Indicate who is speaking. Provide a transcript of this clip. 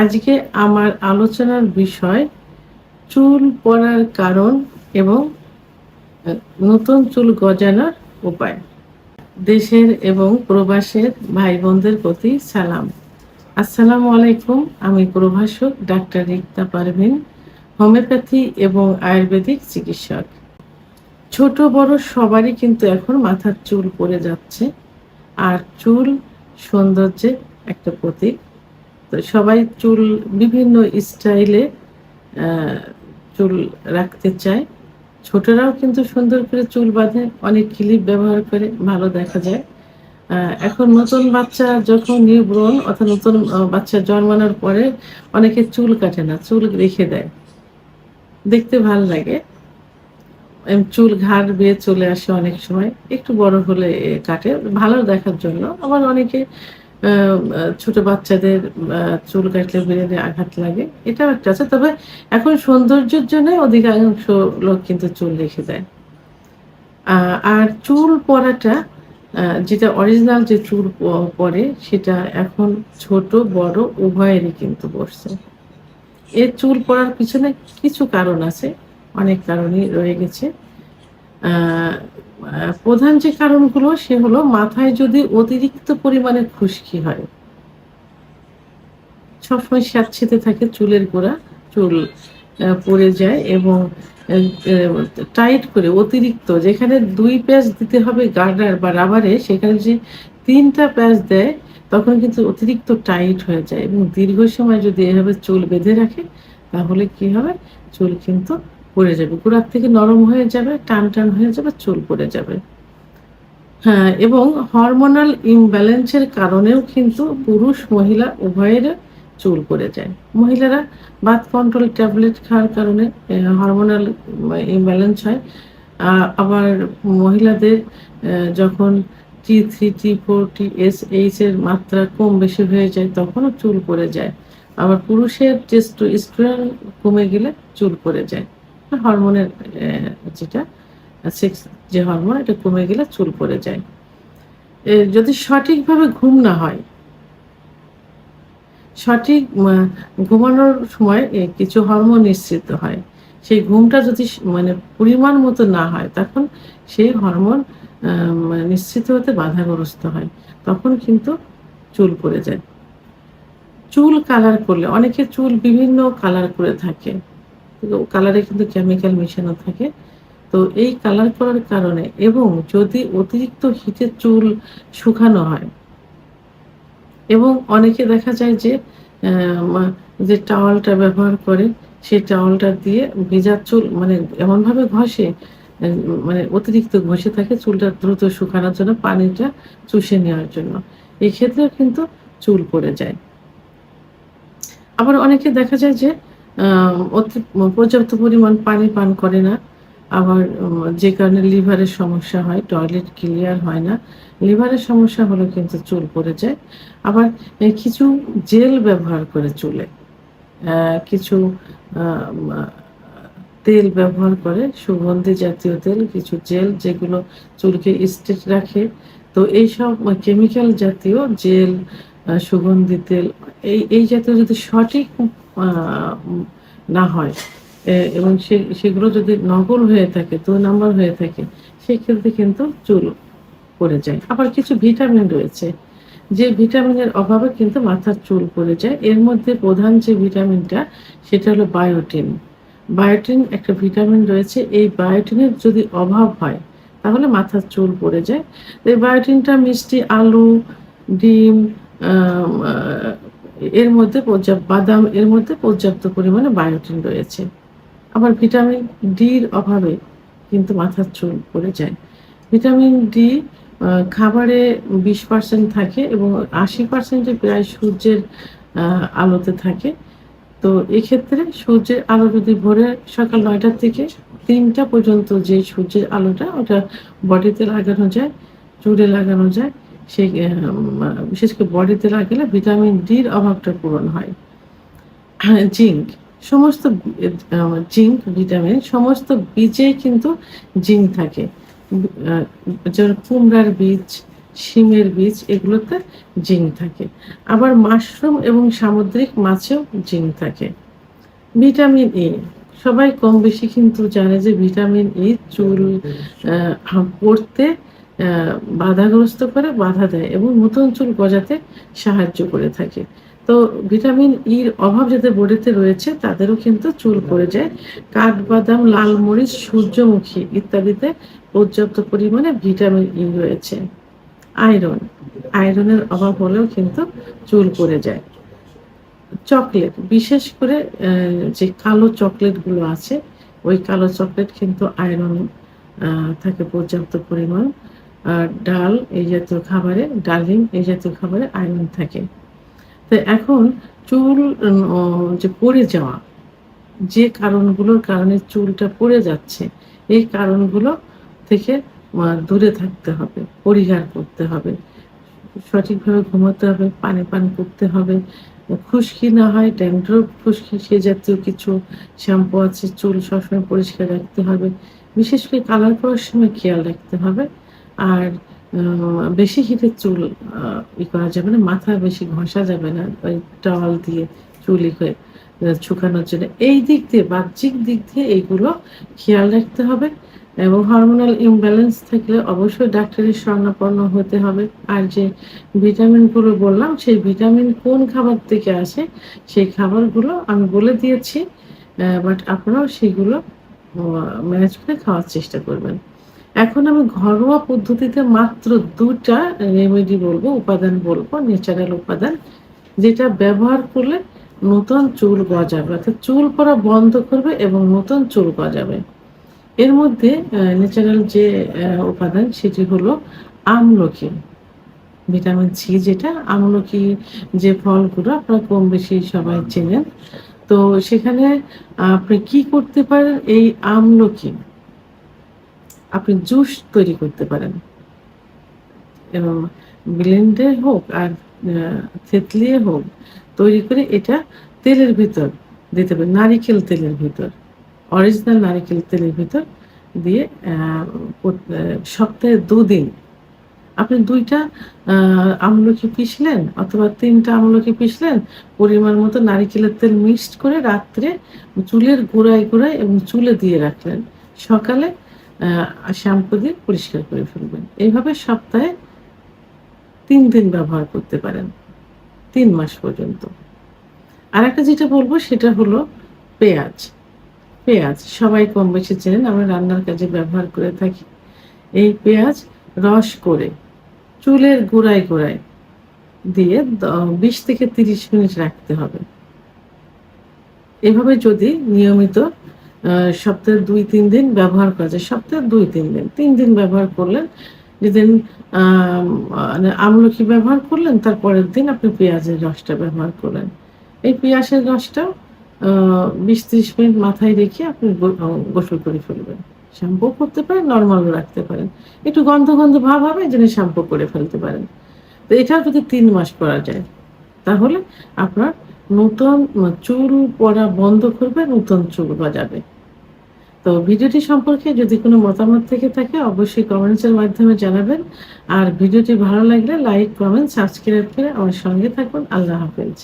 Speaker 1: আজকে আমার আলোচনার বিষয় চুল পড়ার কারণ এবং নতুন চুল গজানোর উপায়। দেশের এবং প্রবাসের ভাই বোনদের প্রতি সালাম। আসসালামু আলাইকুম। আমি প্রভাষক ডাক্তার রিক্তা পারভিন, হোমিওপ্যাথি এবং আয়ুর্বেদিক চিকিৎসক। ছোট বড় সবারই কিন্তু এখন মাথার চুল পড়ে যাচ্ছে, আর চুল সৌন্দর্যের একটা প্রতীক। তো সবাই চুল বিভিন্ন স্টাইলে চুল রাখতে চায়। ছোটরাও কিন্তু সুন্দর করে চুল বাঁধে, অনেক ক্লিপ ব্যবহার করে, ভালো দেখা যায়। এখন নতুন বাচ্চা যখন নিউবর্ন অর্থাৎ নতুন বাচ্চা জন্মানোর পরে অনেকে চুল কাটে না, চুল রেখে দেয়, দেখতে ভাল লাগে। চুল ঘাড় বেয়ে চলে আসে, অনেক সময় একটু বড় হলে কাটে ভালো দেখার জন্য। আবার অনেকে ছোট বাচ্চাদের চুল কাটলে ব্রেনে আঘাত লাগে, এটাও একটা আছে। তবে এখন সৌন্দর্যের জন্য অধিকাংশ লোক কিন্তু চুল রেখে দেয়। আর চুল পড়াটা যেটা অরিজিনাল যে চুল পড়ে সেটা এখন ছোট বড় উভয়েরই কিন্তু পড়ছে। এর চুল পড়ার পিছনে কিছু কারণ আছে, অনেক কারণই রয়ে গেছে। প্রধান যে কারণগুলো সে হলো মাথায় যদি অতিরিক্ত পরিমাণে খুশকি হয়, সবসময় স্যাঁতসেঁতে থাকে চুলের গোড়া, চুল পড়ে যায় এবং টাইট করে অতিরিক্ত, যেখানে 2 প্যাচ দিতে হবে গার্ডার বা রাবারে, সেখানে যে 3টা প্যাচ দেয় তখন কিন্তু অতিরিক্ত টাইট হয়ে যায়। এবং দীর্ঘ সময় যদি এভাবে চুল বেঁধে রাখে তাহলে কি হবে, চুল কিন্তু পড়ে যাবে, গোড়ার থেকে নরম হয়ে যাবে, টান টান হয়ে যাবে, চুল পড়ে যাবে। হ্যাঁ, এবং হরমোনাল ইমব্যালেন্সের কারণেও কিন্তু পুরুষ মহিলা উভয়ের চুল পড়ে যায়। মহিলারা বার্থ কন্ট্রোল ট্যাবলেট খাওয়ার কারণে হরমোনাল ইমব্যালেন্স হয়। আবার মহিলাদের যখন T3, T4, TSH এর মাত্রা কম বেশি হয়ে যায় তখনও চুল পড়ে যায়। আবার পুরুষের টেস্টোস্টেরন কমে গেলে চুল পড়ে যায়। হরমোনের যেটা সেক্স যে হরমোন, এটা কমে গেলে চুল পড়ে যায়। যদি সঠিকভাবে ঘুম না হয়, সঠিক ঘুমানোর সময় কিছু হরমোন নিঃসৃত হয়। সেই ঘুমটা যদি মানে পরিমাণ মতো না হয় তখন সেই হরমোন নিঃসৃত হতে বাধাগ্রস্ত হয়, তখন কিন্তু চুল পড়ে যায়। চুল কালার করলে অনেকে চুল বিভিন্ন কালার করে থাকে, কালারে কিন্তু কেমিক্যাল মেশানো থাকে। তো এই কালার করার কারণে এবং যদি অতিরিক্ত হিটে চুল শুকানো হয়, এবং অনেকে দেখা যায় যে যে টাওয়ালটা ব্যবহার করে সেই টাওয়ালটা দিয়ে ভেজা চুল মানে এমনভাবে ঘষে, মানে অতিরিক্ত ঘষে থাকে চুলটা দ্রুত শুকানোর জন্য, পানিটা চুষে নেওয়ার জন্য। এই ক্ষেত্রেও কিন্তু চুল পড়ে যায়। আবার অনেকে দেখা যায় যে পর্যাপ্ত পরিমাণ পানি পান করে না। আবার যে কারণে লিভারের সমস্যা হয়, টয়লেট ক্লিয়ার হয় না। লিভারের সমস্যা হলে কিন্তু চুল পড়ে যায়। আবার কিছু জেল ব্যবহার করে চুলে, কিছু আ মা তেল ব্যবহার করে, সুগন্ধি জাতীয় তেল, কিছু জেল যেগুলো চুলকে স্ট্রেট রাখে। তো এইসব কেমিক্যাল জাতীয় জেল, সুগন্ধি তেল, এই জাতীয় যদি সঠিক আ না হয় এবং সেগুলো যদি নকল হয়ে থাকে, ২ নাম্বার হয়ে থাকে, সেক্ষেত্রে কিন্তু চুল পড়ে যায়। আবার কিছু ভিটামিন রয়েছে, যে ভিটামিনের অভাবে কিন্তু মাথার চুল পড়ে যায়। এর মধ্যে প্রধান যে ভিটামিনটা সেটা হলো বায়োটিন। বায়োটিন একটা ভিটামিন রয়েছে। এই বায়োটিনের যদি অভাব হয় তাহলে মাথার চুল পড়ে যায়। এই বায়োটিনটা মিষ্টি আলু, ডিম, আম আ এর মধ্যে বাদাম, এর মধ্যে পর্যাপ্ত পরিমাণে বায়োটিন রয়েছে। আবার ভিটামিন ডির অভাবে কিন্তু মাথার চুল পড়ে যায়। ভিটামিন ডি খাবারে 20% থাকে এবং 80% প্রায় সূর্যের আ আলোতে থাকে। তো এক্ষেত্রে সূর্যের আলো যদি ভোরে সকাল ৯টা থেকে ৩টা পর্যন্ত যে সূর্যের আলোটা, ওটা বডিতে লাগানো যায়, চুলে লাগানো যায়। সেই বিশেষ করে বডিতে লাগালে ভিটামিন ডির অভাবটা পূরণ হয়। হ্যাঁ, জিঙ্ক, সমস্ত আ জিঙ্ক ভিটামিন সমস্ত বীজেই কিন্তু জিঙ্ক থাকে। আ যেমন কুমড়ার বীজ, শিমের বীজ এগুলোতে জিঙ্ক থাকে। আবার মাশরুম এবং সামুদ্রিক মাছেও জিঙ্ক থাকে। ভিটামিন ই, সবাই কম বেশি কিন্তু জানে যে ভিটামিন ই চুল পড়তে বাধাগ্রস্ত করে, বাধা দেয় এবং নতুন চুল গজাতে সাহায্য করে থাকে। তো ভিটামিন ইর অভাব যাদের বডিতে রয়েছে তাদেরও কিন্তু চুল পড়ে যায়। কাঠবাদাম, লাল মরিচ, সূর্যমুখী ইত্যাদিতে পর্যাপ্ত পরিমাণে ভিটামিন ই রয়েছে। আয়রন, আয়রনের অভাব হলেও কিন্তু চুল পড়ে যায়। চকলেট, বিশেষ করে যে কালো চকলেটগুলো আছে, ওই কালো চকলেট কিন্তু আয়রন থাকে পর্যাপ্ত পরিমাণ। আর ডাল এই জাতীয় খাবারে, ডালিম এই জাতীয় খাবারে আয়রন থাকে। তো এখন চুল যে পড়ে যাওয়া, যে কারণগুলোর কারণে চুলটা পড়ে যাচ্ছে, এই কারণগুলো থেকে দূরে থাকতে হবে, পরিহার করতে হবে। সঠিকভাবে ঘুমাতে হবে, পানি পান করতে হবে। খুশকি না হয়, ড্যান্ড্রফ, খুশকি সে জাতীয় কিছু শ্যাম্পু আছে, চুল সবসময় পরিষ্কার রাখতে হবে। বিশেষ করে কালার করার সময় খেয়াল রাখতে হবে। আর বেশি হিটে চুল করা যাবে না, মাথা বেশি ঘষা যাবে না ওই টাওয়াল দিয়ে চুল শুকানোর জন্য। এই দিক দিয়ে, বাহ্যিক দিক দিয়ে এইগুলো খেয়াল রাখতে হবে। এবং হরমোনাল ইমব্যালেন্স থাকলে অবশ্যই ডাক্তারের শরণাপন্ন হতে হবে। আর যে ভিটামিনগুলো বললাম, সেই ভিটামিন কোন খাবার থেকে আসে সেই খাবারগুলো আমি বলে দিয়েছি, বাট আপনারাও সেগুলো ম্যানেজ করে খাওয়ার চেষ্টা করবেন। এখন আমি ঘরোয়া পদ্ধতিতে মাত্র ২টা রেমেডি বলবো, উপাদান বলবো, ন্যাচারাল উপাদান, যেটা ব্যবহার করলে নতুন চুল গজাবে, অর্থাৎ চুল পড়া বন্ধ করবে এবং নতুন চুল গজাবে। এর মধ্যে ন্যাচারাল যে উপাদান সেটি হলো আমলকি, ভিটামিন সি যেটা। আমলকি যে ফলগুলো আপনারা কম বেশি সবাই চেনেন। তো সেখানে আপনি কি করতে পারেন, এই আমলকি আপনি জুস তৈরি করতে পারেন এবং ব্লেন্ডে হোক আর থেতলিয়ে হোক, তৈরি করে এটা তেলের ভিতর দিতে পারেন, নারিকেল তেলের ভিতর, অরিজিনাল নারিকেল তেলের ভিতর দিয়ে সপ্তাহে ২ দিন আপনি ২টা আমলকি পিষলেন অথবা 3টা আমলকি পিষলেন, পরিমাণ মতো নারিকেলের তেল মিক্সড করে রাত্রে চুলের গোড়ায় গোড়ায় এবং চুলে দিয়ে রাখলেন। সকালে শ্যাম্পু দিয়ে পরিষ্কার করে ফেলবেন। এইভাবে সপ্তাহে ৩ দিন ব্যবহার করতে পারেন, ৩ মাস পর্যন্ত। আরেকটা যেটা বলবো সেটা হলো পেঁয়াজ। পেঁয়াজ সবাই কম বেশি চেনেন, আমরা রান্নার কাজে ব্যবহার করে থাকি। এই পেঁয়াজ রস করে চুলের গোড়ায় গোড়ায় দিয়ে ২০ থেকে ৩০ মিনিট রাখতে হবে। এভাবে যদি নিয়মিত সপ্তাহে ২-৩ দিন ব্যবহার করা যায়, সপ্তাহে ২-৩ দিন, ৩ দিন ব্যবহার করলেন, যেদিন আমলকি ব্যবহার করলেন তার পরের দিন আপনি পেঁয়াজের রসটা ব্যবহার করলেন। এই পেঁয়াজের রসটা ২০-৩০ মিনিট মাথায় রেখে আপনি গোসল করে ফেলবেন। শ্যাম্পু করতে পারেন, নরমালও রাখতে পারেন। একটু গন্ধ গন্ধ ভাব হবে, এজন্য শ্যাম্পু করে ফেলতে পারেন। তো এটাও যদি ৩ মাস করা যায় তাহলে আপনার নতুন চুল পড়া বন্ধ করবে, নতুন চুল গজাবে। তো ভিডিওটি সম্পর্কে যদি কোনো মতামত থেকে থাকে অবশ্যই কমেন্টসের মাধ্যমে জানাবেন। আর ভিডিওটি ভালো লাগলে লাইক, কমেন্ট, সাবস্ক্রাইব করে আমার সঙ্গে থাকুন। আল্লাহ হাফেজ।